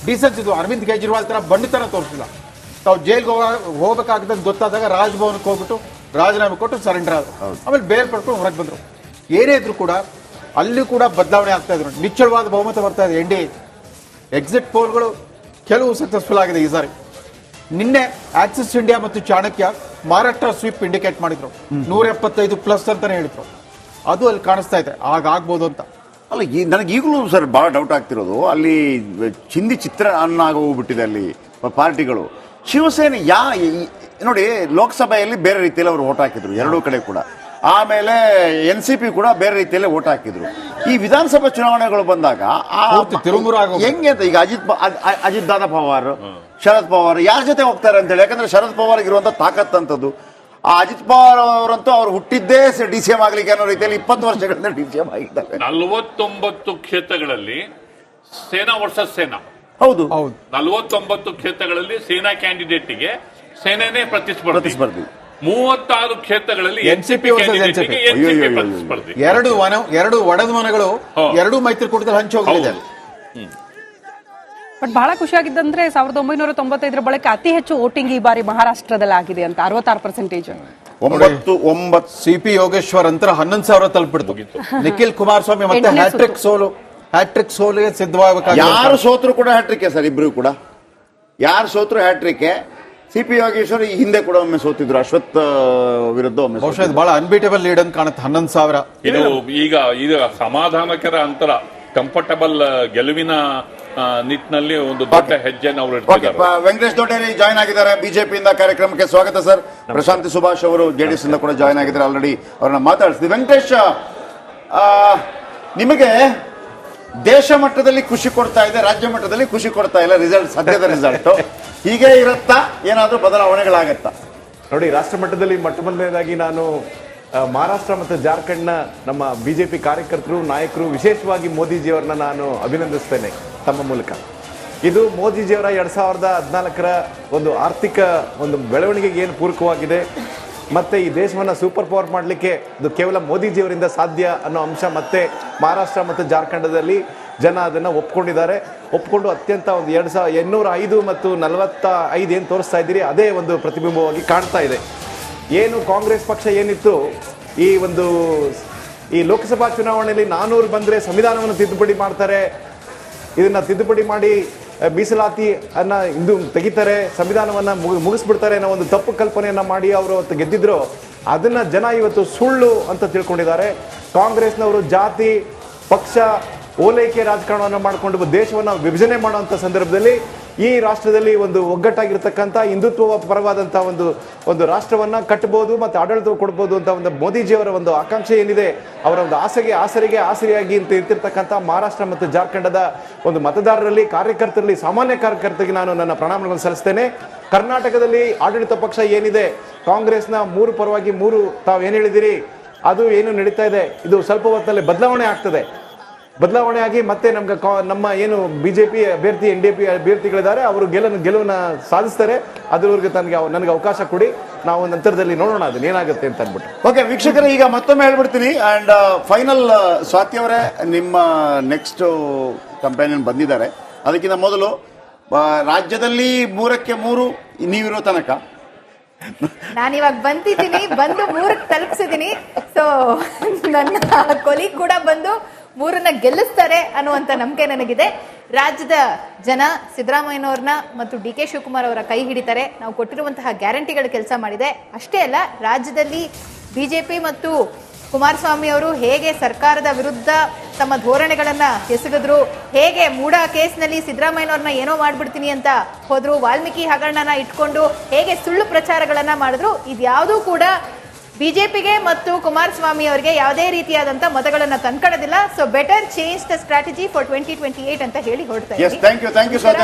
ಡೀಸೆನ್ಸ್ ಇದು. ಅರವಿಂದ್ ಕೇಜ್ರಿವಾಲ್ ತರ ಬಂಡಿತನ ತೋರಿಸಿಲ್ಲ. ತಾವು ಜೈಲ್ಗೆ ಹೋಗ್ಬೇಕಾಗ್ತದೆ ಗೊತ್ತಾದಾಗ ರಾಜಭವನಕ್ಕೆ ಹೋಗ್ಬಿಟ್ಟು ರಾಜೀನಾಮೆ ಕೊಟ್ಟು ಸರೆಂಡರ್ ಆದ್ರು. ಆಮೇಲೆ ಬೇರೆ ಪಡ್ಕೊಂಡು ಹೊರಗೆ ಬಂದರು. ಏನೇ ಇದ್ರು ಕೂಡ ಅಲ್ಲಿ ಕೂಡ ಬದಲಾವಣೆ ಆಗ್ತಾ ಇದ್ರು. ನಿಚ್ಚಳವಾದ ಬಹುಮತ ಬರ್ತಾ ಇದೆ NDA. ಎಕ್ಸಿಟ್ ಪೋಲ್ಗಳು ಕೆಲವು ಸಕ್ಸಸ್ಫುಲ್ ಆಗಿದೆ ಈ ಸಾರಿ. ನಿನ್ನೆ ಆಕ್ಸಿಸ್ ಇಂಡಿಯಾ ಮತ್ತು ಚಾಣಕ್ಯ ಮಹಾರಾಷ್ಟ್ರ ಸ್ವೀಪ್ ಇಂಡಿಕೇಟ್ ಮಾಡಿದ್ರು. 175+ ಅಂತಾನೆ ಹೇಳಿದ್ರು. ಅದು ಅಲ್ಲಿ ಕಾಣಿಸ್ತಾ ಇದೆ, ಆಗ್ಬೋದು ಅಂತ. ಅಲ್ಲ, ನನಗೆ ಈಗಲೂ ಸರ್ ಬಹಳ ಡೌಟ್ ಆಗ್ತಿರೋದು, ಅಲ್ಲಿ ಚಿಂದಿ ಚಿತ್ರ ಹೋಗ್ಬಿಟ್ಟಿದೆ ಅಲ್ಲಿ ಪಾರ್ಟಿಗಳು. ಶಿವಸೇನೆ ನೋಡಿ, ಲೋಕಸಭೆಯಲ್ಲಿ ಬೇರೆ ರೀತಿಯಲ್ಲಿ ಅವರು ಓಟ್ ಹಾಕಿದ್ರು ಎರಡೂ ಕಡೆ ಕೂಡ. ಆಮೇಲೆ NCP ಕೂಡ ಬೇರೆ ರೀತಿಯಲ್ಲಿ ಓಟ್ ಹಾಕಿದ್ರು. ಈ ವಿಧಾನಸಭಾ ಚುನಾವಣೆಗಳು ಬಂದಾಗ ಹೆಂಗೆ ಅಂತ ಈಗ ಅಜಿತ್ ದಾದಾ ಪವಾರ್, ಶರದ್ ಪವಾರ್ ಯಾರ ಜೊತೆ ಹೋಗ್ತಾರೆ ಅಂತ ಹೇಳಿ. ಯಾಕಂದ್ರೆ ಶರದ್ ಪವಾರ್ ಇರುವಂತ ತಾಕತ್ ಅಂತದ್ದು. ಆ ಅಜಿತ್ ಪವಾರ್ ಅವರಂತೂ ಅವ್ರು ಹುಟ್ಟಿದ್ದೇ DCM ಆಗ್ಲಿಕ್ಕೆ ಅನ್ನೋ ರೀತಿಯಲ್ಲಿ 20 ವರ್ಷಗಳಿಂದ DCM ಆಗಿದ್ದಾರೆ. 49 ಕ್ಷೇತ್ರಗಳಲ್ಲಿ ಸೇನಾ ವರ್ಸಸ್ ಸೇನಾ. ಹೌದು, 49 ಕ್ಷೇತ್ರಗಳಲ್ಲಿ ಸೇನಾ ಕ್ಯಾಂಡಿಡೇಟ್ಗೆ ಸೇನೆನೇ ಪ್ರತಿಸ್ಪರ್ಧಿ. 36 ಕ್ಷೇತ್ರಗಳಲ್ಲಿ NCP ಪ್ರತಿಸ್ಪರ್ಧಿ. ಎರಡು ಒಡೆದ ಮನೆಗಳು ಎರಡು ಮೈತ್ರಿಕೂಟದಲ್ಲಿ ಹಂಚೋಗಿದೆ. ಬಟ್ ಬಹಳ ಖುಷಿಯಾಗಿದ್ದಂದ್ರೆ 1995 ಬಳಿಕ ಅತಿ ಹೆಚ್ಚು ವೋಟಿಂಗ್ ಈ ಬಾರಿ ಮಹಾರಾಷ್ಟ್ರದಲ್ಲಿ ಆಗಿದೆ ಅಂತ 66%. 9 CP ಯೋಗೇಶ್ವರ್ ಅಂತ 11,000 ತಲುಪಿಡ್ತು. ನಿಖಿಲ್ ಕುಮಾರಸ್ವಾಮಿ ಮತ್ತೆ ಹ್ಯಾಟ್ರಿಕ್ ಸೋಲಿಗೆ ಸಿದ್ಧವಾಗಬೇಕಾಗಿ. ಯಾರು ಸೋತ್ರು ಕೂಡ ಹ್ಯಾಟ್ರಿಕ್ ಸರ್, ಇಬ್ರು ಕೂಡ ಯಾರು ಸೋತ್ರು ಹ್ಯಾಟ್ರಿಕ್. CP ಯೋಗೇಶ್ವರ್ ಈ ಹಿಂದೆ ಕೂಡ ಒಮ್ಮೆ ಸೋತಿದ್ರು, ಅಶ್ವಥ್ ವಿರುದ್ಧ ಒಮ್ಮೆ. ಬಹುಶಃ ಇದು ಬಹಳ ಅನ್ಬೀಟಬಲ್ ಲೀಡ್ ಅಂತ ಕಾಣುತ್ತೆ. 11,000 ಈಗ ಸಮಾಧಾನಕರ ಅಂತರ, ಕಂಫರ್ಟಬಲ್ ಗೆಲುವಿನ ನಿಟ್ಟಿನಲ್ಲಿ ಒಂದು ದೊಡ್ಡ ಹೆಜ್ಜೆನ ಅವರು ಇಟ್ಟಿದ್ದಾರೆ. ವೆಂಕಟೇಶ್ ದೊಡ್ಡೇರಿ ಜಾಯ್ನ್ ಆಗಿದ್ದಾರೆ ಬಿಜೆಪಿಯಿಂದ. ಕಾರ್ಯಕ್ರಮಕ್ಕೆ ಸ್ವಾಗತ ಸರ್. ಪ್ರಶಾಂತಿ ಸುಭಾಷ್ ಅವರು JDS ಇಂದ ಕೂಡ ಜಾಯ್ನ್ ಆಗಿದ್ದಾರೆ. ಆಲ್ರೆಡಿ ಅವ್ರನ್ನ ಮಾತಾಡಿಸ್ತೀವಿ. ವೆಂಕಟೇಶ್, ನಿಮಗೆ ದೇಶ ಮಟ್ಟದಲ್ಲಿ ಖುಷಿ ಕೊಡ್ತಾ ಇದೆ, ರಾಜ್ಯ ಮಟ್ಟದಲ್ಲಿ ಖುಷಿ ಕೊಡ್ತಾ ಇಲ್ಲ ರಿಸಲ್ಟ್, ಸದ್ಯದ ರಿಸಲ್ಟ್ ಹೀಗೆ ಇರುತ್ತಾ, ಏನಾದರೂ ಬದಲಾವಣೆಗಳಾಗತ್ತಾ? ನೋಡಿ, ರಾಷ್ಟ್ರ ಮಟ್ಟದಲ್ಲಿ ಮೊದಲನೇದಾಗಿ ನಾನು ಮಹಾರಾಷ್ಟ್ರ ಮತ್ತು ಜಾರ್ಖಂಡ್ನ ನಮ್ಮ ಬಿಜೆಪಿ ಕಾರ್ಯಕರ್ತರು, ನಾಯಕರು, ವಿಶೇಷವಾಗಿ ಮೋದಿಜಿಯವರನ್ನ ನಾನು ಅಭಿನಂದಿಸ್ತೇನೆ ತಮ್ಮ ಮೂಲಕ. ಇದು ಮೋದಿಜಿಯವರ 2014ರ ಒಂದು ಆರ್ಥಿಕ ಒಂದು ಬೆಳವಣಿಗೆಗೆ ಏನು ಪೂರಕವಾಗಿದೆ, ಮತ್ತೆ ಈ ದೇಶವನ್ನು ಸೂಪರ್ ಪವರ್ ಮಾಡಲಿಕ್ಕೆ ಇದು ಕೇವಲ ಮೋದಿಜಿಯವರಿಂದ ಸಾಧ್ಯ ಅನ್ನೋ ಅಂಶ ಮತ್ತೆ ಮಹಾರಾಷ್ಟ್ರ ಮತ್ತು ಜಾರ್ಖಂಡದಲ್ಲಿ ಜನ ಅದನ್ನು ಒಪ್ಕೊಂಡು ಅತ್ಯಂತ ಒಂದು 2,805 ಮತ್ತು 45 ಏನು ತೋರಿಸ್ತಾ ಇದ್ದೀರಿ, ಅದೇ ಒಂದು ಪ್ರತಿಬಿಂಬವಾಗಿ ಕಾಣ್ತಾ ಇದೆ. ಏನು ಕಾಂಗ್ರೆಸ್ ಪಕ್ಷ ಏನಿತ್ತು ಈ ಲೋಕಸಭಾ ಚುನಾವಣೆಯಲ್ಲಿ 400 ಬಂದರೆ ಸಂವಿಧಾನವನ್ನು ತಿದ್ದುಪಡಿ ಮಾಡ್ತಾರೆ, ಇದನ್ನ ತಿದ್ದುಪಡಿ ಮಾಡಿ ಮೀಸಲಾತಿ ಇಂದು ತೆಗಿತಾರೆ, ಸಂವಿಧಾನವನ್ನ ಮುಗಿಸ್ಬಿಡ್ತಾರೆ ಅನ್ನೋ ಒಂದು ತಪ್ಪು ಕಲ್ಪನೆಯನ್ನ ಮಾಡಿ ಅವರು ಅವತ್ತು ಗೆದ್ದಿದ್ರು. ಅದನ್ನ ಜನ ಇವತ್ತು ಸುಳ್ಳು ಅಂತ ತಿಳ್ಕೊಂಡಿದ್ದಾರೆ. ಕಾಂಗ್ರೆಸ್ನವರು ಜಾತಿ ಪಕ್ಷ ಓಲೈಕೆ ರಾಜಕಾರಣವನ್ನು ಮಾಡಿಕೊಂಡು ದೇಶವನ್ನು ವಿಭಜನೆ ಮಾಡುವಂಥ ಸಂದರ್ಭದಲ್ಲಿ ಈ ರಾಷ್ಟ್ರದಲ್ಲಿ ಒಂದು ಒಗ್ಗಟ್ಟಾಗಿರ್ತಕ್ಕಂಥ ಹಿಂದುತ್ವ ಪರವಾದಂಥ ಒಂದು ರಾಷ್ಟ್ರವನ್ನು ಕಟ್ಟಬಹುದು ಮತ್ತು ಆಡಳಿತ ಕೊಡ್ಬೋದು ಅಂತ ಒಂದು ಮೋದಿಜಿಯವರ ಒಂದು ಆಕಾಂಕ್ಷೆ ಏನಿದೆ, ಅವರ ಒಂದು ಆಸರೆಯಾಗಿ ಅಂತ ಇರ್ತಿರ್ತಕ್ಕಂಥ ಮಹಾರಾಷ್ಟ್ರ ಮತ್ತು ಜಾರ್ಖಂಡದ ಒಂದು ಮತದಾರರಲ್ಲಿ, ಕಾರ್ಯಕರ್ತರಲ್ಲಿ, ಸಾಮಾನ್ಯ ಕಾರ್ಯಕರ್ತರಿಗೆ ನಾನು ನನ್ನ ಪ್ರಣಾಮಗಳನ್ನು ಸಲ್ಲಿಸ್ತೇನೆ. ಕರ್ನಾಟಕದಲ್ಲಿ ಆಡಳಿತ ಪಕ್ಷ ಏನಿದೆ, ಕಾಂಗ್ರೆಸ್ನ 3 ಪರವಾಗಿ 3 ತಾವು ಏನು ಹೇಳಿದಿರಿ ಅದು ಏನು ನಡೀತಾ ಇದೆ, ಇದು ಸ್ವಲ್ಪ ಹೊತ್ತಲ್ಲಿ ಬದಲಾವಣೆ ಆಗಿ ಮತ್ತೆ ನಮ್ಮ ಏನು ಬಿಜೆಪಿ ಅಭ್ಯರ್ಥಿ NDP ಅಭ್ಯರ್ಥಿಗಳಿದ್ದಾರೆ ಅವರು ಗೆಲುವನ್ನ ಸಾಧಿಸ್ತಾರೆ. ಅದ್ರವರೆಗೆ ನನಗೆ ಅವಕಾಶ ಕೊಡಿ, ನಾವು ನಂತರದಲ್ಲಿ ನೋಡೋಣ ಅದನ್ನ ಏನಾಗುತ್ತೆ ಅಂತ ಅಂದ್ಬಿಟ್ಟು. ಓಕೆ ವೀಕ್ಷಕರೇ, ಈಗ ಮತ್ತೊಮ್ಮೆ ಹೇಳ್ಬಿಡ್ತೀನಿ. ಅಂಡ್ ಫೈನಲ್ ಸ್ವಾತಿ ಅವರೇ, ನಿಮ್ಮ ನೆಕ್ಸ್ಟ್ ಕಂಪೇನಿಯನ್ ಬಂದಿದ್ದಾರೆ. ಅದಕ್ಕಿಂತ ಮೊದಲು ರಾಜ್ಯದಲ್ಲಿ 3ಕ್ಕೆ 3 ನೀವಿರೋ ತನಕ ನಾನಿವಾಗ ಬಂದು 3ಕ್ಕೆ ತಲುಪಿಸಿದ್ದೀನಿ. ಸೊ ನನ್ನ ಕೊಲೀಗ್ ಕೂಡ ಬಂದು 3ನ್ನ ಗೆಲ್ಲಿಸ್ತಾರೆ ಅನ್ನುವಂಥ ನಂಬಿಕೆ ನನಗಿದೆ. ರಾಜ್ಯದ ಜನ ಸಿದ್ದರಾಮಯ್ಯನವ್ರನ್ನ ಮತ್ತು DK ಶಿವಕುಮಾರ್ ಅವರ ಕೈ ಹಿಡಿತಾರೆ. ನಾವು ಕೊಟ್ಟಿರುವಂತಹ ಗ್ಯಾರಂಟಿಗಳು ಕೆಲಸ ಮಾಡಿದೆ. ಅಷ್ಟೇ ಅಲ್ಲ, ರಾಜ್ಯದಲ್ಲಿ ಬಿಜೆಪಿ ಮತ್ತು ಕುಮಾರಸ್ವಾಮಿ ಅವರು ಹೇಗೆ ಸರ್ಕಾರದ ವಿರುದ್ಧ ತಮ್ಮ ಧೋರಣೆಗಳನ್ನ ಎಸಗಿದ್ರು, ಹೇಗೆ ಮೂಡ ಕೇಸ್ನಲ್ಲಿ ಸಿದ್ದರಾಮಯ್ಯನವ್ರನ್ನ ಏನೋ ಮಾಡ್ಬಿಡ್ತೀನಿ ಅಂತ ಹೋದ್ರು, ವಾಲ್ಮೀಕಿ ಹಗರಣನ ಇಟ್ಕೊಂಡು ಹೇಗೆ ಸುಳ್ಳು ಪ್ರಚಾರಗಳನ್ನ ಮಾಡಿದ್ರು, ಇದ್ಯಾವುದೂ ಕೂಡ ಬಿಜೆಪಿಗೆ ಮತ್ತು ಕುಮಾರಸ್ವಾಮಿ ಅವರಿಗೆ ಯಾವುದೇ ರೀತಿಯಾದಂತಹ ಮತಗಳನ್ನ ತಂದ್ಕೊಳ್ಳೋದಿಲ್ಲ. So better change the strategy for 2028 ಅಂತ ಹೇಳಿ ಹೊರಡ್ತಾ ಇದ್ದೀನಿ. ಥ್ಯಾಂಕ್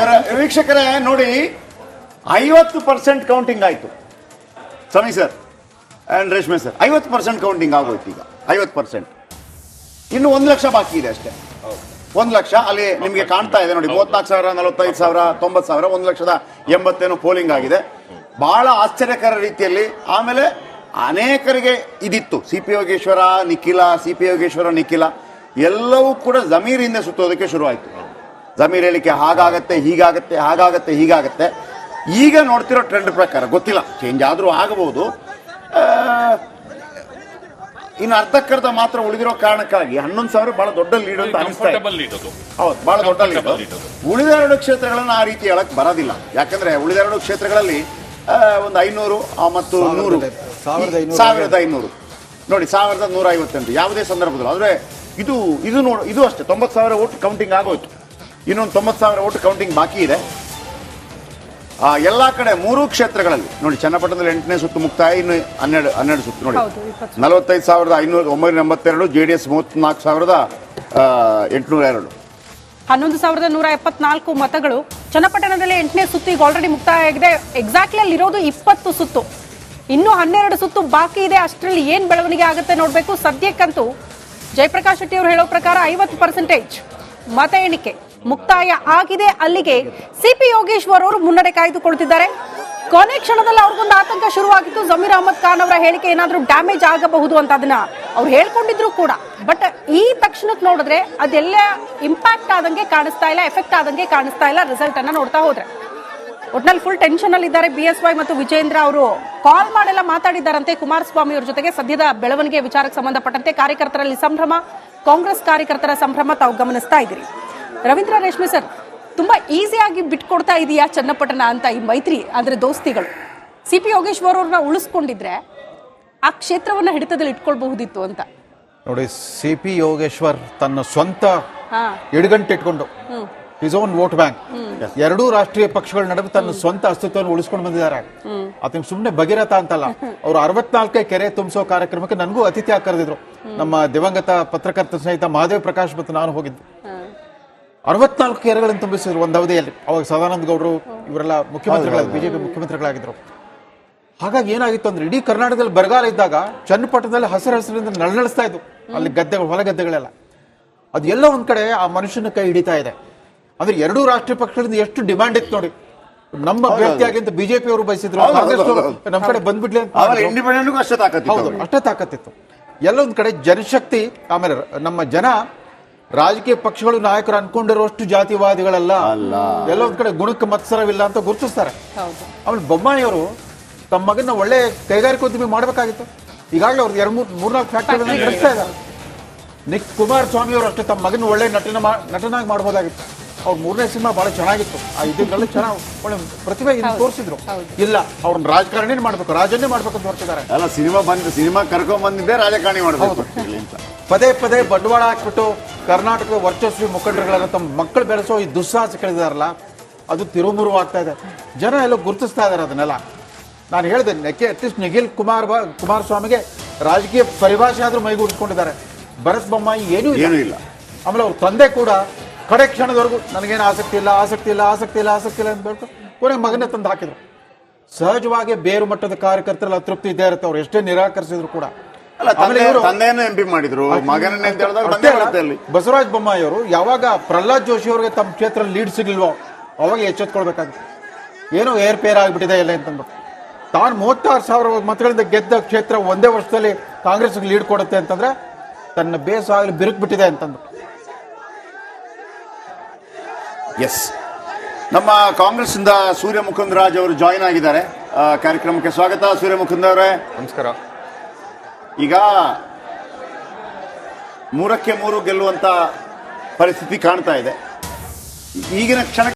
ಯು ವೀಕ್ಷಕರೇ, ನೋಡಿ 50% ಕೌಂಟಿಂಗ್ ಆಯ್ತು. ಸಮೀರ್ ಸರ್ ಅಂಡ್ ರೇಷ್ಮೆ ಸರ್, 50% ಕೌಂಟಿಂಗ್ ಆಗೋಯ್ತು. ಈಗ 50%, ಇನ್ನು 1 ಲಕ್ಷ ಬಾಕಿ ಇದೆ ಅಷ್ಟೇ. 1 ಲಕ್ಷ ಅಲ್ಲಿ ನಿಮಗೆ ಕಾಣ್ತಾ ಇದೆ ನೋಡಿ, 34,000, 45,000, 90,000, 1,80,000 ಪೋಲಿಂಗ್ ಆಗಿದೆ. ಬಹಳ ಆಶ್ಚರ್ಯಕರ ರೀತಿಯಲ್ಲಿ. ಆಮೇಲೆ ಅನೇಕರಿಗೆ ಇದಿತ್ತು, CP ಯೋಗೇಶ್ವರ ನಿಖಿಲ ಎಲ್ಲವೂ ಕೂಡ ಜಮೀರ್ ಹಿಂದೆ ಸುತ್ತೋದಕ್ಕೆ ಶುರುವಾಯಿತು. ಜಮೀರ್ ಹೇಳಿಕೆ ಹಾಗಾಗತ್ತೆ ಹೀಗಾಗತ್ತೆ ಹಾಗಾಗತ್ತೆ ಹೀಗಾಗತ್ತೆ. ಈಗ ನೋಡ್ತಿರೋ ಟ್ರೆಂಡ್ ಪ್ರಕಾರ ಗೊತ್ತಿಲ್ಲ, ಚೇಂಜ್ ಆದರೂ ಆಗಬಹುದು. ಇನ್ನು ಅರ್ಧಕ್ಕರ್ಧ ಮಾತ್ರ ಉಳಿದಿರೋ ಕಾರಣಕ್ಕಾಗಿ 11,000 ಬಹಳ ದೊಡ್ಡ ಲೀಡ್ ಅಂತ ಅನಿಸ್ತಾ ಇದೆ. ಕಂಫರ್ಟಬಲ್ ಇರೋದು. ಹೌದು, ಬಹಳ ದೊಡ್ಡ Comfortable ಲೀಡ್. ಇರೋದು. ಉಳಿದ 2 ಕ್ಷೇತ್ರಗಳನ್ನ ಆ ರೀತಿ ಹೇಳಕ್ ಬರೋದಿಲ್ಲ. ಯಾಕಂದ್ರೆ ಉಳಿದ 2 ಕ್ಷೇತ್ರಗಳಲ್ಲಿ ಒಂದು 500 ಮತ್ತು 100 1,500 ನೋಡಿ 1,158 ಯಾವುದೇ ಸಂದರ್ಭದಲ್ಲಿ. ಆದ್ರೆ ಇದು ಅಷ್ಟೇ 90,000 ಓಟ್ ಕೌಂಟಿಂಗ್ ಆಗೋಯ್ತು. ಇನ್ನೊಂದು 90,000 ಓಟ್ ಕೌಂಟಿಂಗ್ ಬಾಕಿ ಇದೆ. ಎಲ್ಲಾ ಕಡೆ 3 ಕ್ಷೇತ್ರಗಳಲ್ಲಿ ನೋಡಿ, ಚನ್ನಪಟ್ಟಣದಲ್ಲಿ 8ನೇ ಸುತ್ತು ಮುಕ್ತಾಯ, ಇನ್ನು 12 ಸುತ್ತು ನೋಡಿ. 45,982, JDS 34,802. 11,174 ಮತಗಳು. ಚನ್ನಪಟ್ಟಣದಲ್ಲಿ 8ನೇ ಸುತ್ತು ಈಗ ಆಲ್ರೆಡಿ ಮುಕ್ತಾಯ ಆಗಿದೆ. ಎಕ್ಸಾಕ್ಟ್ಲಿ ಅಲ್ಲಿರೋದು 20 ಸುತ್ತು, ಇನ್ನೂ 12 ಸುತ್ತು ಬಾಕಿ ಇದೆ. ಅಷ್ಟರಲ್ಲಿ ಏನ್ ಬೆಳವಣಿಗೆ ಆಗುತ್ತೆ ನೋಡ್ಬೇಕು. ಸದ್ಯಕ್ಕಂತೂ ಜಯಪ್ರಕಾಶ್ ಶೆಟ್ಟಿ ಅವರು ಹೇಳೋ ಪ್ರಕಾರ 50% ಮತ ಎಣಿಕೆ ಮುಕ್ತಾಯ ಆಗಿದೆ. ಅಲ್ಲಿಗೆ ಸಿಪಿ ಯೋಗೇಶ್ವರ್ ಅವರು ಮುನ್ನಡೆ ಕಾಯ್ದುಕೊಳ್ತಿದ್ದಾರೆ. ಕೊನೆ ಕ್ಷಣದಲ್ಲಿ ಅವ್ರಿಗೊಂದು ಆತಂಕ ಶುರುವಾಗಿತ್ತು. ಜಮೀರ್ ಅಹಮದ್ ಖಾನ್ ಅವರ ಹೇಳಿಕೆ ಏನಾದ್ರೂ ಡ್ಯಾಮೇಜ್ ಆಗಬಹುದು ಅಂತ ಅದನ್ನ ಅವ್ರು ಹೇಳ್ಕೊಂಡಿದ್ರು ಕೂಡ. ಬಟ್ ಈ ತಕ್ಷಣಕ್ಕೆ ನೋಡಿದ್ರೆ ಅದೆಲ್ಲ ಇಂಪ್ಯಾಕ್ಟ್ ಆದಂಗೆ ಕಾಣಿಸ್ತಾ ಇಲ್ಲ, ಎಫೆಕ್ಟ್ ಆದಂಗೆ ಕಾಣಿಸ್ತಾ ಇಲ್ಲ ರಿಸಲ್ಟ್ ಅನ್ನ ನೋಡ್ತಾ ಹೋದ್ರೆ. ಒಟ್ನಲ್ಲಿ ಫುಲ್ ಟೆನ್ಷನ್ ಅಲ್ಲಿ ಇದ್ದಾರೆ BSY ಮತ್ತು ವಿಜೇಂದ್ರ ಅವರು. ಕಾಲ್ ಮಾಡೆಲ್ಲ ಮಾತಾಡಿದ್ದಾರಂತೆ ಕುಮಾರಸ್ವಾಮಿ ಅವರ ಜೊತೆಗೆ. ಸದ್ಯದ ಬೆಳವಣಿಗೆ ವಿಚಾರಕ್ಕೆ ಸಂಬಂಧಪಟ್ಟಂತೆ ಕಾರ್ಯಕರ್ತರಲ್ಲಿ ಸಂಭ್ರಮ, ಕಾಂಗ್ರೆಸ್ ಕಾರ್ಯಕರ್ತರ ಸಂಭ್ರಮ ತಾವು ಗಮನಿಸ್ತಾ ಇದ್ದೀರಿ. ರವೀಂದ್ರ ರೇಷ್ಮೆ ಸರ್, ತುಂಬಾ ಈಸಿಯಾಗಿ ಬಿಟ್ಕೊಡ್ತಾ ಇದೆಯಾ ಚನ್ನಪಟ್ಟಣ ಅಂತ ಈ ಮೈತ್ರಿ ಅಂದ್ರೆ ದೋಸ್ತಿಗಳು? ಸಿಪಿ ಯೋಗೇಶ್ವರ್ ಅವ್ರನ್ನ ಉಳಿಸ್ಕೊಂಡಿದ್ರೆ ಆ ಕ್ಷೇತ್ರವನ್ನ ಹಿಡಿತದಲ್ಲಿ ಇಟ್ಕೊಳ್ಬಹುದಿತ್ತು ಅಂತ. ನೋಡಿ, ಸಿಪಿ ಯೋಗೇಶ್ವರ್ ತನ್ನ ಸ್ವಂತ ಎಡಗಂಟು ಇಟ್ಕೊಂಡು ಹಿಸ್ ಓನ್ ವೋಟ್ ಬ್ಯಾಂಕ್, 2 ರಾಷ್ಟ್ರೀಯ ಪಕ್ಷಗಳ ನಡುವೆ ತನ್ನ ಸ್ವಂತ ಅಸ್ತಿತ್ವವನ್ನು ಉಳಿಸ್ಕೊಂಡು ಬಂದಿದ್ದಾರೆ. ಅದನ್ನ ಸುಮ್ಮನೆ ಭಗೀರಥ ಅಂತಲ್ಲ. ಅವರು 64 ಕೆರೆ ತುಂಬಿಸೋ ಕಾರ್ಯಕ್ರಮಕ್ಕೆ ನನಗೂ ಅತಿಥಿಯಾಗಿ ಕರೆದಿದ್ರು. ನಮ್ಮ ದಿವಂಗತ ಪತ್ರಕರ್ತ ಸ್ನೇಹಿತ ಮಹಾದೇವ್ ಪ್ರಕಾಶ್ ಮತ್ತು ನಾನು ಹೋಗಿದ್ದು. 64 ಕೆರೆಗಳನ್ನು ತುಂಬಿಸಿದ್ರು ಒಂದು ಅವಧಿಯಲ್ಲಿ. ಅವಾಗ ಸದಾನಂದ ಗೌಡರು ಇವರೆಲ್ಲ ಮುಖ್ಯಮಂತ್ರಿಗಳಾಗಿ ಬಿಜೆಪಿ ಮುಖ್ಯಮಂತ್ರಿಗಳಾಗಿದ್ರು. ಹಾಗಾಗಿ ಏನಾಗಿತ್ತು ಅಂದ್ರೆ, ಇಡೀ ಕರ್ನಾಟಕದಲ್ಲಿ ಬರಗಾಲ ಇದ್ದಾಗ ಚನ್ನಪಟ್ಟಣದಲ್ಲಿ ಹಸಿರಿಂದ ನಳನಳಿಸ್ತಾ ಇದ್ವು ಅಲ್ಲಿ ಗದ್ದೆಗಳು, ಹೊಲ ಗದ್ದೆಗಳೆಲ್ಲ. ಅದು ಎಲ್ಲ ಒಂದ್ ಕಡೆ ಆ ಮನುಷ್ಯನ ಕೈ ಹಿಡಿತಾ ಇದೆ. ಅಂದ್ರೆ 2 ರಾಷ್ಟ್ರೀಯ ಪಕ್ಷಗಳಿಂದ ಎಷ್ಟು ಡಿಮಾಂಡ್ ಇತ್ತು ನೋಡಿ. ನಮ್ಮ ಅಭ್ಯರ್ಥಿಯಾಗಿ ಅಂತ ಬಿಜೆಪಿ ಅವರು ಬಯಸಿದ್ರು, ನಮ್ಮ ಕಡೆ ಬಂದ್ಬಿಡ್ಲಿ ಅಂತ. ಹೌದು, ಅಷ್ಟೇ ತಾಕತ್ತಿತ್ತು. ಎಲ್ಲೊಂದ್ ಕಡೆ ಜನಶಕ್ತಿ. ಆಮೇಲೆ ನಮ್ಮ ಜನ ರಾಜಕೀಯ ಪಕ್ಷಗಳು ನಾಯಕರು ಅನ್ಕೊಂಡಿರುವಷ್ಟು ಜಾತಿವಾದಿಗಳಲ್ಲ. ಎಲ್ಲೊಂದ್ ಕಡೆ ಗುಣಕ್ಕೆ ಮತ್ಸರವಿಲ್ಲ ಅಂತ ಗುರುತಿಸ್ತಾರೆ. ಆಮೇಲೆ ಬೊಮ್ಮಾಯಿ ಅವರು ತಮ್ಮ ಮಗನ ಒಳ್ಳೆ ಕೈಗಾರಿಕೋದ್ಯಮಿ ಮಾಡಬೇಕಾಗಿತ್ತು. ಈಗಾಗಲೇ ಅವ್ರಿಗೆ 2-3-4 ಫ್ಯಾಕ್ಟರಿ ನಡೆಸ್ತಾ ಇದ್ದಾರೆ. ಕುಮಾರಸ್ವಾಮಿ ಅವರು ಅಷ್ಟೇ ತಮ್ಮ ಮಗನ ಒಳ್ಳೆ ನಟನಾಗಿ ಮಾಡಬಹುದಾಗಿತ್ತು. ಅವ್ರ 3ನೇ ಸಿನಿಮಾ ಬಹಳ ಚೆನ್ನಾಗಿತ್ತು. ಆ ಇದನ್ನೆಲ್ಲ ಚೆನ್ನಾಗಿ ಒಳ್ಳೆ ಪ್ರತಿಭೆ ತೋರಿಸಿದ್ರು. ಇಲ್ಲ, ಅವ್ರನ್ನ ರಾಜಕಾರಣಿ ಮಾಡ್ಬೇಕು, ರಾಜನ್ನೇ ಮಾಡ್ಬೇಕು ಅಂತ ಹೊರಟಿದ್ದಾರೆ. ಅಲ್ಲ, ಸಿನಿಮಾ ಕರ್ಕೊಂಡ್ ಬಂದಿದ್ದೆ ರಾಜಕಾರಣಿ ಮಾಡಬಹುದು. ಪದೇ ಪದೇ ಬಂಡವಾಳ ಹಾಕ್ಬಿಟ್ಟು ಕರ್ನಾಟಕದ ವರ್ಚಸ್ವಿ ಮುಖಂಡರುಗಳನ್ನ ತಮ್ಮ ಮಕ್ಕಳು ಬೆಳೆಸೋ ಈ ದುಸ್ಸಾಹಸಗಳಿದಾರಲ್ಲ, ಅದು ತಿರುಮುರು ಆಗ್ತಾ ಇದೆ. ಜನ ಎಲ್ಲ ಗುರುತಿಸ್ತಾ ಇದಾರೆ ಅದನ್ನೆಲ್ಲ. ನಾನು ಹೇಳಿದೆ, ಅಟ್ಲೀಸ್ಟ್ ನಿಖಿಲ್ ಕುಮಾರಸ್ವಾಮಿಗೆ ರಾಜಕೀಯ ಪರಿಭಾಷೆ ಆದ್ರೂ ಮೈಗೂಡಿಸ್ಕೊಂಡಿದ್ದಾರೆ. ಭರತ್ ಬೊಮ್ಮಾಯಿ ಏನೂ ಇಲ್ಲ. ಆಮೇಲೆ ಅವ್ರ ತಂದೆ ಕೂಡ ಕಡೆ ಕ್ಷಣದವರೆಗೂ ನನಗೇನು ಆಸಕ್ತಿ ಇಲ್ಲ ಅಂತ ಹೇಳ್ತು ಕೊನೆಗೆ ಮಗನೇ ತಂದು ಹಾಕಿದ್ರು. ಸಹಜವಾಗಿ ಬೇರು ಮಟ್ಟದ ಕಾರ್ಯಕರ್ತರಲ್ಲಿ ಅತೃಪ್ತಿ ಇದ್ದೇ ಇರುತ್ತೆ, ಅವ್ರು ಎಷ್ಟೇ ನಿರಾಕರಿಸಿದ್ರು ಕೂಡ. MP ಮಾಡಿದ್ರು, ಬಸವರಾಜ ಬೊಮ್ಮಾಯಿ ಅವರು ಯಾವಾಗ ಪ್ರಹ್ಲಾದ್ ಜೋಶಿ ಅವರಿಗೆ ತಮ್ಮ ಕ್ಷೇತ್ರ ಲೀಡ್ ಸಿಗ್ಲಿಲ್ವೋ ಅವಾಗ ಎಚ್ಚೆತ್ಕೊಳ್ಬೇಕಾಗಿತ್ತು. ಏನೋ ಏರ್ಪೇರ್ ಆಗ್ಬಿಟ್ಟಿದೆ ಎಲ್ಲ ಅಂತಂದ್ಬಿಟ್ಟು. ತಾನು 36,000 ಮತಗಳಿಂದ ಗೆದ್ದ ಕ್ಷೇತ್ರ ಒಂದೇ ವರ್ಷದಲ್ಲಿ ಕಾಂಗ್ರೆಸ್ಗೆ ಲೀಡ್ ಕೊಡುತ್ತೆ ಅಂತಂದ್ರೆ ತನ್ನ ಬೇಸ ಆಗಲಿ ಬಿರುಕು ಬಿಟ್ಟಿದೆ ಅಂತಂದ್ಬಿಟ್ಟು. ಎಸ್, ನಮ್ಮ ಕಾಂಗ್ರೆಸ್ ಇಂದ ಸೂರ್ಯ ಮುಕುಂದರಾಜ್ ಅವರು ಜಾಯಿನ್ ಆಗಿದ್ದಾರೆ. ಕಾರ್ಯಕ್ರಮಕ್ಕೆ ಸ್ವಾಗತ ಸೂರ್ಯ ಮುಕುಂದ ಅವರೇ. ನಮಸ್ಕಾರ. ಈಗ 3ಕ್ಕೆ 3 ಗೆಲ್ಲುವಂತ ಪರಿಸ್ಥಿತಿ ಕಾಣ್ತಾ ಇದೆ ಈಗಿನ ಕ್ಷಣ.